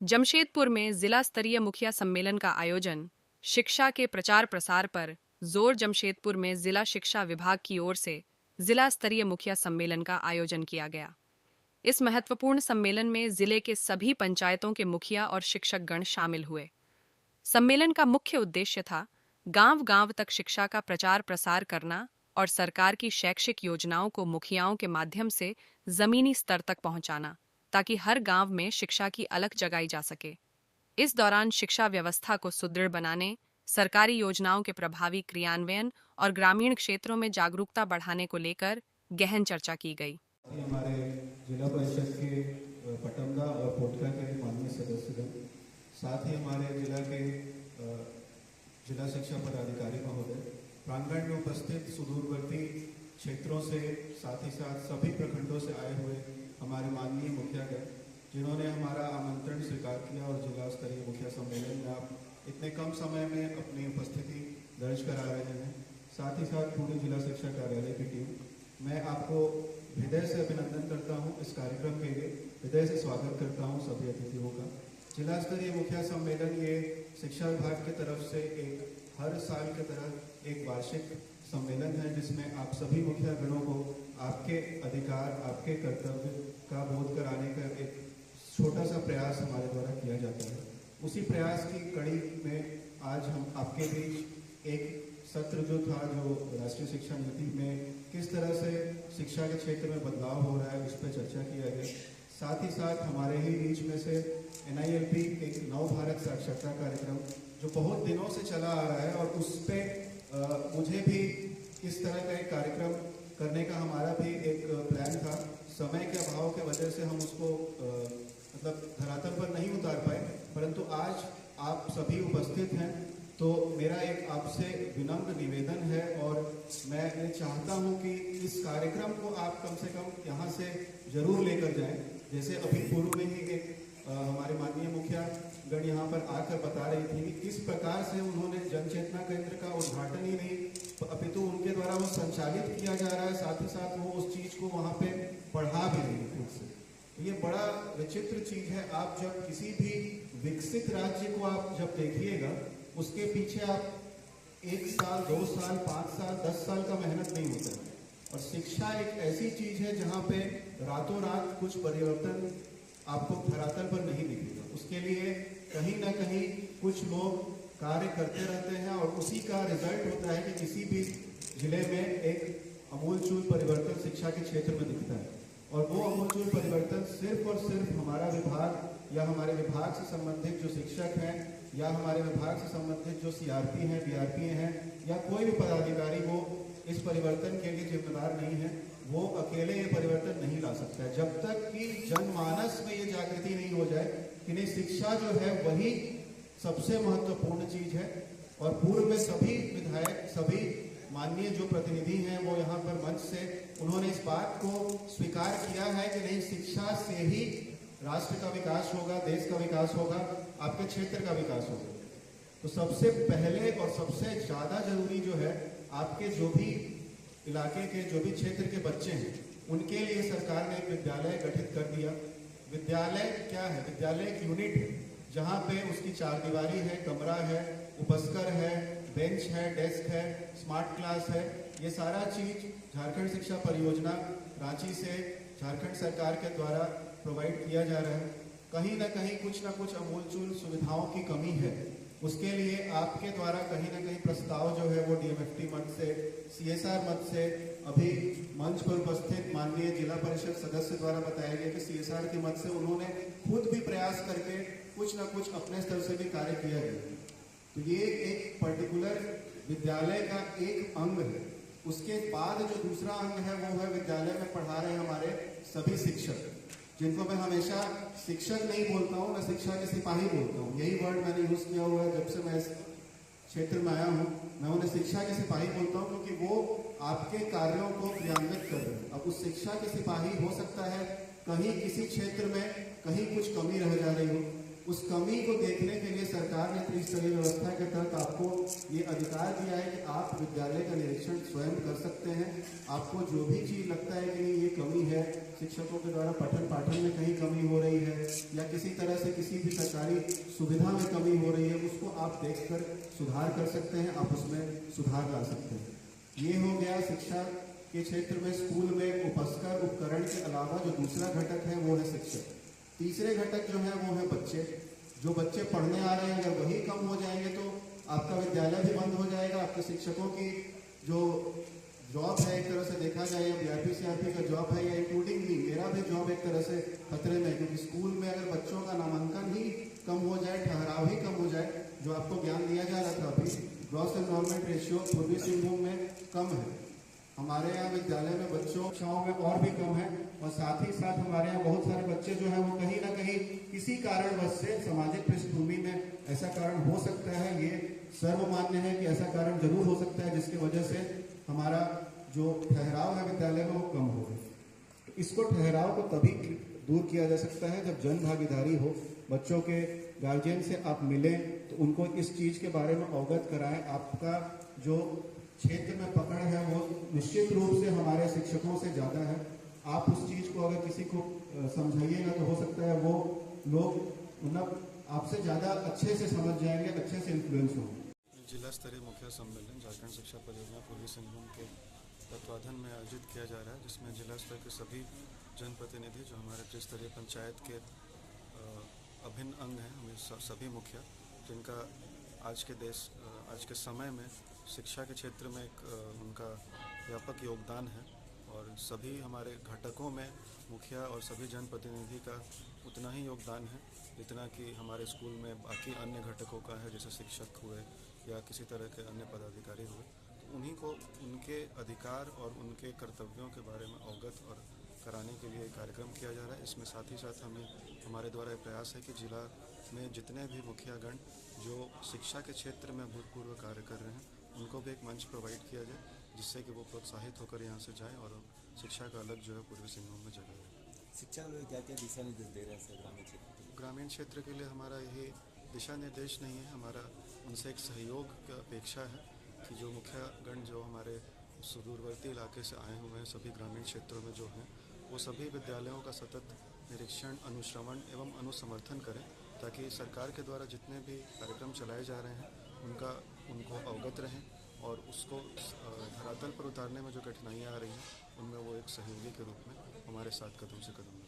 जमशेदपुर में जिला स्तरीय मुखिया सम्मेलन का आयोजन। शिक्षा के प्रचार प्रसार पर जोर। जमशेदपुर में जिला शिक्षा विभाग की ओर से जिला स्तरीय मुखिया सम्मेलन का आयोजन किया गया। इस महत्वपूर्ण सम्मेलन में जिले के सभी पंचायतों के मुखिया और शिक्षकगण शामिल हुए। सम्मेलन का मुख्य उद्देश्य था गांव-गांव तक शिक्षा का प्रचार प्रसार करना और सरकार की शैक्षिक योजनाओं को मुखियाओं के माध्यम से जमीनी स्तर तक पहुंचाना, ताकि हर गांव में शिक्षा की अलख जगाई जा सके। इस दौरान शिक्षा व्यवस्था को सुदृढ़ बनाने, सरकारी योजनाओं के प्रभावी क्रियान्वयन और ग्रामीण क्षेत्रों में जागरूकता बढ़ाने को लेकर गहन चर्चा की गई। हमारे जिला परिषद के पटमदा और पोटका के माननीय सदस्यगण, साथ ही हमारे जिला के जिला शिक्षा पदाधिकारी महोदय, प्रांगण में उपस्थित सुदूरवर्ती क्षेत्रों से, साथ ही साथ सभी प्रखंडों से आए हुए हमारे माननीय मुखियागण, जिन्होंने हमारा आमंत्रण स्वीकार किया और जिला स्तरीय मुखिया सम्मेलन में आप इतने कम समय में अपनी उपस्थिति दर्ज करा रहे हैं, साथ ही साथ पूरे जिला शिक्षा कार्यालय की टीम, मैं आपको हृदय से अभिनंदन करता हूं। इस कार्यक्रम के लिए हृदय से स्वागत करता हूं सभी अतिथियों का। जिला स्तरीय मुखिया सम्मेलन ये शिक्षा विभाग की तरफ से एक हर साल की तरह एक वार्षिक सम्मेलन है, जिसमें आप सभी मुखिया गणों को आपके अधिकार, आपके कर्तव्य का बोध कराने का एक छोटा सा प्रयास हमारे द्वारा किया जाता है। उसी प्रयास की कड़ी में आज हम आपके बीच एक सत्र जो था, जो राष्ट्रीय शिक्षा नीति में किस तरह से शिक्षा के क्षेत्र में बदलाव हो रहा है, उस पर चर्चा किया गया। साथ ही साथ हमारे ही बीच में से NILP एक नव भारत साक्षरता कार्यक्रम जो बहुत दिनों से चला आ रहा है, और उस पर मुझे भी इस तरह का एक कार्यक्रम करने का हमारा भी एक प्लान था। समय के अभाव के वजह से हम उसको मतलब धरातल पर नहीं उतार पाए, परंतु आज आप सभी उपस्थित हैं तो मेरा एक आपसे विनम्र निवेदन है, और मैं ये चाहता हूं कि इस कार्यक्रम को आप कम से कम यहाँ से जरूर लेकर जाएं। जैसे अभी पूर्व में ही एक हमारे माननीय मुखिया गण यहाँ पर आकर बता रही थी कि किस प्रकार से उन्होंने जन चेतना केंद्र का उद्घाटन ही नहीं, अपितु उनके द्वारा वो संचालित किया जा रहा है, साथ ही साथ वो उस चीज को वहाँ पे पढ़ा भी रही है खुद से। ये बड़ा विचित्र चीज है। आप जब किसी भी विकसित राज्य को आप जब देखिएगा, उसके पीछे आप 1 साल, 2 साल, 5 साल, 10 साल का मेहनत नहीं होता है। और शिक्षा एक ऐसी चीज है जहाँ पे रातों रात कुछ परिवर्तन आपको धरातल पर नहीं दिखेगा। उसके लिए कहीं ना कहीं कुछ लोग कार्य करते रहते हैं, और उसी का रिजल्ट होता है कि किसी भी जिले में एक अमूलचूल परिवर्तन शिक्षा के क्षेत्र में दिखता है। और वो अमूलचूल परिवर्तन सिर्फ और सिर्फ हमारा विभाग या हमारे विभाग से संबंधित जो शिक्षक हैं, या हमारे विभाग से संबंधित जो CRP हैं, DRP हैं, या कोई भी पदाधिकारी वो इस परिवर्तन के लिए जिम्मेदार नहीं है, वो अकेले ये परिवर्तन नहीं ला सकता है। जब तक कि जनमानस में ये जागृति नहीं हो जाए कि नहीं, शिक्षा जो है वही सबसे महत्वपूर्ण चीज है। और पूर्व में सभी विधायक, सभी माननीय जो प्रतिनिधि हैं, वो यहाँ पर मंच से उन्होंने इस बात को स्वीकार किया है कि नहीं, शिक्षा से ही राष्ट्र का विकास होगा, देश का विकास होगा, आपके क्षेत्र का विकास होगा। तो सबसे पहले और सबसे ज्यादा जरूरी जो है, आपके जो भी इलाके के जो भी क्षेत्र के बच्चे हैं, उनके लिए सरकार ने एक विद्यालय गठित कर दिया। विद्यालय क्या है? विद्यालय एक यूनिट है जहाँ पे उसकी 4 दीवारी है, कमरा है, उपस्कर है, बेंच है, डेस्क है, स्मार्ट क्लास है। ये सारा चीज झारखंड शिक्षा परियोजना रांची से झारखंड सरकार के द्वारा प्रोवाइड किया जा रहा है। कहीं ना कहीं कुछ ना कुछ अमूलचूल सुविधाओं की कमी है। उसके लिए आपके द्वारा कहीं ना कहीं प्रस्ताव जो है वो DMFT मद से, CSR मद से, अभी मंच पर उपस्थित माननीय जिला परिषद सदस्य द्वारा बताया गया कि CSR के मद से उन्होंने खुद भी प्रयास करके कुछ ना कुछ अपने स्तर से भी कार्य किया गया। तो ये एक पर्टिकुलर विद्यालय का एक अंग है। उसके बाद जो दूसरा अंग है वो है विद्यालय में पढ़ा रहे हमारे सभी शिक्षक, जिनको मैं हमेशा शिक्षक नहीं बोलता हूँ, मैं शिक्षा के सिपाही बोलता हूँ। यही वर्ड मैंने यूज किया हुआ है जब से मैं इस क्षेत्र में आया हूँ। मैं उन्हें शिक्षा के सिपाही बोलता हूँ क्योंकि वो आपके कार्यों को क्रियान्वित कर रहे हैं। अब उस शिक्षा के सिपाही हो सकता है कहीं किसी क्षेत्र में कहीं कुछ कमी रह जा रही हो, उस कमी को देखने के लिए सरकार ने त्रिस्तरीय व्यवस्था के तहत आपको ये अधिकार दिया है कि आप विद्यालय का निरीक्षण स्वयं कर सकते हैं। आपको जो भी चीज़ लगता है कि नहीं ये कमी है, शिक्षकों के द्वारा पठन पाठन में कहीं कमी हो रही है या किसी तरह से किसी भी सरकारी सुविधा में कमी हो रही है, उसको आप देखकर सुधार कर सकते हैं, आप उसमें सुधार ला सकते हैं। ये हो गया शिक्षा के क्षेत्र में स्कूल में उपस्कर उपकरण के अलावा जो दूसरा घटक है वो है शिक्षक। तीसरे घटक जो है वो है बच्चे। जो बच्चे पढ़ने आ रहे हैं अगर वही कम हो जाएंगे तो आपका विद्यालय भी बंद हो जाएगा। आपके शिक्षकों की जो जॉब है एक तरह से देखा जाए या बीआरपी सीआरपी का जॉब है या इंक्लूडिंग भी मेरा भी जॉब एक तरह से खतरे में है, क्योंकि स्कूल में अगर बच्चों का नामांकन ही कम हो जाए, ठहराव ही कम हो जाए, जो आपको ज्ञान दिया जा रहा था अभी, ग्रॉस एनरोलमेंट रेशियो पूर्वी सिंहभूम में कम है। हमारे यहाँ विद्यालय में बच्चों कक्षाओं में और भी कम है और साथ ही साथ हमारे यहाँ बहुत सारे बच्चे जो है वो कहीं ना कहीं किसी कारणवश से सामाजिक पृष्ठभूमि में ऐसा कारण हो सकता है, ये सर्वमान्य है कि ऐसा कारण जरूर हो सकता है जिसकी वजह से हमारा जो ठहराव है विद्यालय में वो कम हो गया। इसको ठहराव को तभी दूर किया जा सकता है जब जन भागीदारी हो। बच्चों के गार्जियन से आप मिलें तो उनको इस चीज के बारे में अवगत कराएं। आपका जो क्षेत्र में पकड़ है वो निश्चित रूप से हमारे शिक्षकों से ज्यादा है। आप उस चीज को अगर किसी को समझाइएगा तो हो सकता है वो लोग मतलब आपसे ज्यादा अच्छे से समझ जाएंगे, अच्छे से इन्फ्लुएंस होंगे। जिला स्तरीय मुखिया सम्मेलन झारखंड शिक्षा परियोजना पूर्वी सिंहभूम के तत्वाधान में आयोजित किया जा रहा है, जिसमें जिला स्तर के सभी जनप्रतिनिधि जो हमारे त्रिस्तरीय पंचायत के अभिन्न अंग हैं, हमें सभी मुखिया जिनका आज के समय में शिक्षा के क्षेत्र में एक उनका व्यापक योगदान है और सभी हमारे घटकों में मुखिया और सभी जनप्रतिनिधि का उतना ही योगदान है जितना कि हमारे स्कूल में बाकी अन्य घटकों का है, जैसे शिक्षक हुए या किसी तरह के अन्य पदाधिकारी हुए। तो उन्हीं को उनके अधिकार और उनके कर्तव्यों के बारे में अवगत और कराने के लिए कार्यक्रम किया जा रहा है। इसमें साथ ही साथ हमारे द्वारा प्रयास है कि जिला में जितने भी मुखियागण जो शिक्षा के क्षेत्र में भूतपूर्व कार्य कर रहे हैं उनको भी एक मंच प्रोवाइड किया जाए, जिससे कि वो प्रोत्साहित होकर यहाँ से जाएं और शिक्षा का अलग जो है पूर्वी सिंहभूम में जगह है। शिक्षा में क्या क्या दिशा निर्देश दे रहे हैं ग्रामीण क्षेत्र? ग्रामीण क्षेत्र के लिए हमारा यही दिशा निर्देश नहीं है, हमारा उनसे एक सहयोग की अपेक्षा है कि जो मुखियागण जो हमारे सुदूरवर्ती इलाके से आए हुए हैं, सभी ग्रामीण क्षेत्रों में जो हैं, वो सभी विद्यालयों का सतत निरीक्षण, अनुश्रवण एवं अनुसमर्थन करें, ताकि सरकार के द्वारा जितने भी कार्यक्रम चलाए जा रहे हैं उनको अवगत रहें और उसको धरातल पर उतारने में जो कठिनाइयाँ आ रही हैं उनमें वो एक सहयोगी के रूप में हमारे साथ कदम से कदम